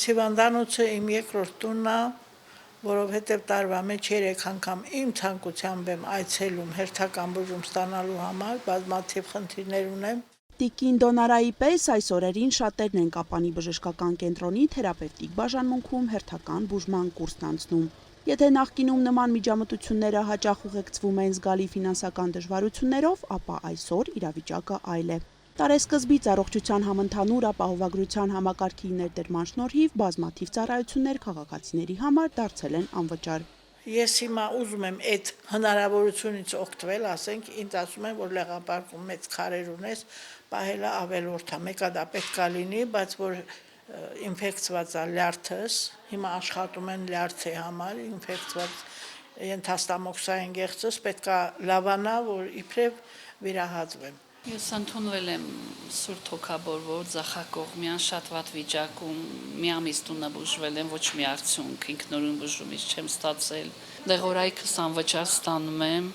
Հիվանդանոցը իմ երկրորդ տունն է, որովհետև տարվա մեջ 3 անգամ իմ ցանկությամբ եմ այցելում հերթական բուժում ստանալու համար, բազմաթիվ խնդիրներ ունեմ։ Տիկին Դոնարայի պես այս օրերին շատերն են Կապանի բժշկական կենտրոնի թերապևտիկ բաժանմունքում հերթական բուժման կուրսն անցնում։ Եթե նախկինում նման միջամտությունները հաճախ ուղեկցվում են զգալի ֆինանսական դժվարություններով, ապա այսօր իրավիճակը այլ է։ Տարեսկզբից առողջության համընդհանուր ապահովագրության համակարգի ներդրման շնորհիվ բազմաթիվ ծառայություններ քաղաքացիների համար դարձել են անվճար։ Ես հիմա ուզում եմ այդ հնարավորությունից օգտվել, ասենք, ինձ ասում են, որ Լեղապարկում մեծ քարեր ունես, պահելը ավելորդ է, մեկը դա պետք է լինի, բայց որ ինֆեկցված է լյարդս, հիմա աշխատում են լյարդի համար, ինֆեկցված ենթաստամոքսային գեղձս պետք է լավանա, որ իբրև վիրահատվեմ։ Ես ընդունվել եմ Սուրբ Թոքաբորվոր Ձախակողմյան շատ վատ վիճակում, մի ամիս տունը բուժվել եմ, ոչ մի արդյունք, ինքնուրույն բուժումից չեմ ստացել։ Դեղորայքս անվճար ստանում եմ,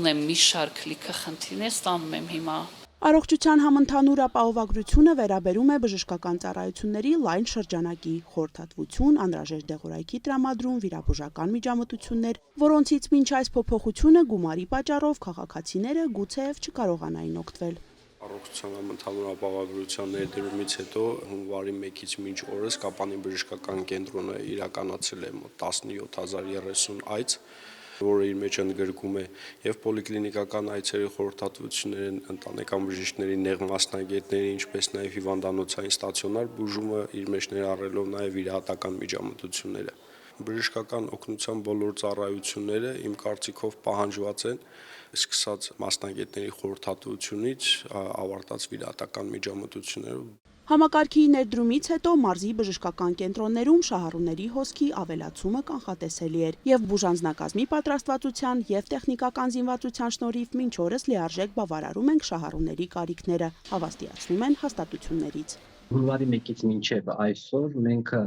ունեմ մի շարք լիքը խնդիրներ, ստանում եմ հիմա։ Առողջության համընդհանուր ապահովագրությունը վերաբերում է բժշկական ծառայությունների լայն շրջանակի, խորհրդատվություն, անհրաժեշտ դեղորայքի տրամադրում, վիրաբուժական միջամտություններ, որոնցից մինչ այս փոփոխությունը գումարի պատճառով քաղաքացիները գուցեև չկարողանային օգտվել։ Առողջության համընդհանուր ապահովագրության ներդրումից հետո հունվարի 1-ից մինչ օրս Կապանի բժշկական կենտրոնը իրականացել է մոտ 17030 այց, որը իր մեջ ընդգրկում է եւ պոլիկլինիկական այցերի խորհրդատվություններ, ընտանեկան բժիշկների նեղ մասնագետների, ինչպես նաեւ հիվանդանոցային ստացիոնար բուժումը իր մեջ ներառելով նաեւ վիրահատական միջամտությունները։ Բժշկական օգնության բոլոր ծառայությունները իմ կարծիքով պահանջված են, սկսած մասնագետների խորհրդատվությունից ավարտած վիրահատական միջամտություններով։ Համակարգի ներդրումից հետո մարզի բժշկական կենտրոններում շահառուների հոսքի ավելացումը կանխատեսելի էր եւ բուժանձնակազմի պատրաստվածության եւ տեխնիկական զինվածության շնորհիվ մինչ օրս լիարժեք բավարարում ենք շահառուների կարիքները, հավաստիացնում են հաստատություններից։ Հունվարի 1-ից մինչև այսօր մենք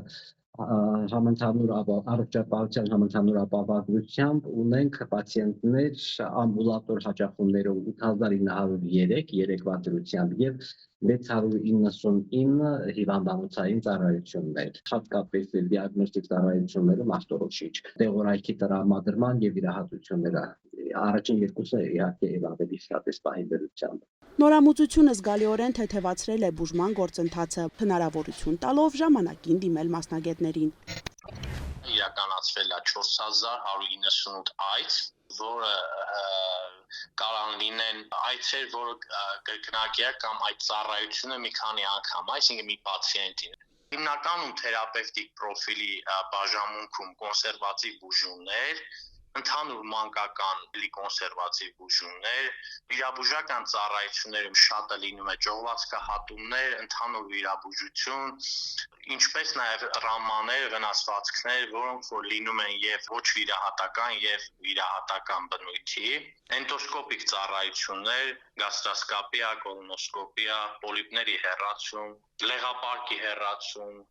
համընդհանուր առողջապահության համընդհանուր ապահովագրությամբ ունենք պացիենտներ ամբուլատոր հաճախումներով 8903 երեկվա դրությամբ եւ 699 հիվանդանոցային ծառայություններ, հատկապես դիագնոստիկ ծառայությունները մարտորոշիչ, դեղորայքի տրամադրման եւ վիրահատությունները, առաջին երկուսը իհարկե եւ ավելի շատ է սպահի դրությամբ։ Նորամուծությունը զգալիորեն թեթևացրել է բուժման գործընթացը, հնարավորություն տալով ժամանակին դիմել մասնագետներին։ Իրականացվել է 4198 այց, որը կարող լինեն այցեր, որը կրկնակի է կամ այդ ծառայությունը մի քանի անգամ, այսինքն մի պացիենտին։ Հիմնականում թերապևտիկ պրոֆիլի բաժանմունքում կոնսերվատիվ բուժումներ, ընդհանուր մանկական կոնսերվատիվ բուժումներ, վիրաբուժական ծառայություններում շատը լինում է ճողվածքահատումներ, ընդհանուր վիրաբուժություն, ինչպես նաև ռամաներ, վնասվածքներ, որոնք որ լինում են եւ ոչ վիրահատական եւ վիրահատական բնույթի, էնդոսկոպիկ ծառայություններ, գաստրոսկոպիա, կոլոնոսկոպիա, պոլիպների հեռացում, լեղապարկի հեռացում։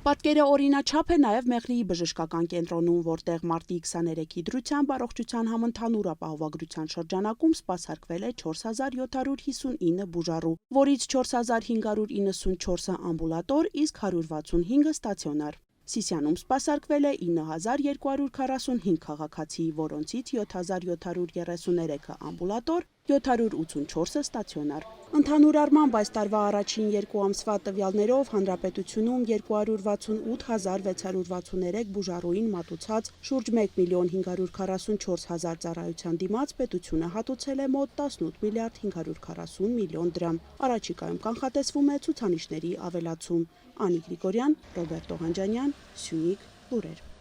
Պատկերը օրինաչափ է նաև Մեղրիի բժշկական կենտրոնում, որտեղ մարտի 23-ի դրությամբ առողջության համընդհանուր ապահովագրության շրջանակում սպասարկվել է 4759 բուժառու, որից 4594-ը ամբուլատոր, իսկ 165-ը ստացիոնար։ Սիսիանում սպասարկվել է 9245 քաղաքացի, որոնցից 7733-ը ամբուլատոր, 784-ը ստացիոնար։ Ընդհանուր առմամբ այս տարվա առաջին 2 ամսվա տվյալներով հանրապետությունում 264663 բուժառուին մատուցած շուրջ 1,544,000 ծառայության դիմաց պետությունը հատուցել է մոտ 18 միլիարդ 540 միլիոն դրամ։ Առաջիկայում կանխատեսվում է ցուցանիշների ավելացում։ Անի Գրիգորյան, Ռոբերտ Օղանջանյան, Սյունիք, լուրեր։